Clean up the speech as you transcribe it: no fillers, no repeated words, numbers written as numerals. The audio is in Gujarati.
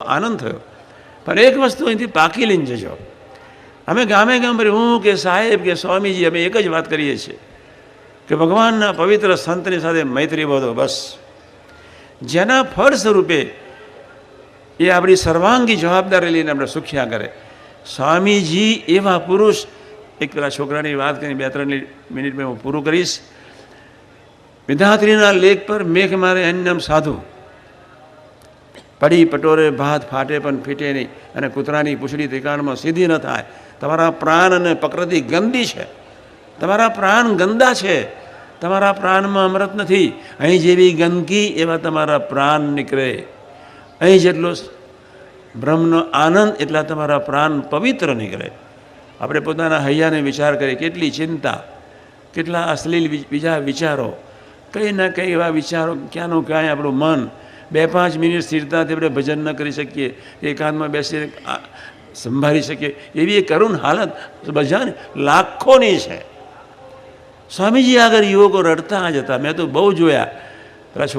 આનંદ થયો. પણ એક વસ્તુ અહીંથી પાકી લઈને જજો. અમે ગામે ગામ પર હું કે સાહેબ કે સ્વામીજી અમે એક જ વાત કરીએ છીએ કે ભગવાનના પવિત્ર સંતની સાથે મૈત્રી બધો બસ. જેના ફળ સ્વરૂપે એ આપણી સર્વાંગી જવાબદારી લઈને આપણે સુખ્યા કરે. સ્વામીજી એવા પુરુષ, એક પેલા છોકરાની વાત કરીને 2-3 મિનિટમાં હું પૂરું કરીશ. વિધાત્રીના લેખ પર મેઘ મારે અન્નમ સાધુ, પડી પટોરે ભાત ફાટે પણ ફીટે નહીં, અને કૂતરાની પૂંછડી ત્રિકાણમાં સીધી ન થાય. તમારા પ્રાણ અને પ્રકૃતિ ગંદી છે, તમારા પ્રાણ ગંદા છે, તમારા પ્રાણમાં અમૃત નથી. અહીં જેવી ગંદકી એવા તમારા પ્રાણ નીકળે. અહીં જેટલો બ્રહ્મનો આનંદ એટલા તમારા પ્રાણ પવિત્ર નીકળે. આપણે પોતાના હૈયાને વિચાર કરીએ, કેટલી ચિંતા, કેટલા અશ્લીલ બીજા વિચારો, કંઈ ના કંઈ એવા વિચારો, ક્યાંનું ક્યાંય આપણું મન 2-5 મિનિટ સ્થિરતાથી આપણે ભજન ન કરી શકીએ, એકાંતમાં બેસીને સંભાળી શકીએ, એવી એક કરુણ હાલત બધાને લાખોની છે. સ્વામીજી આગળ યુવકો રડતા જ હતા. મેં તો બહુ જોયા. પેલા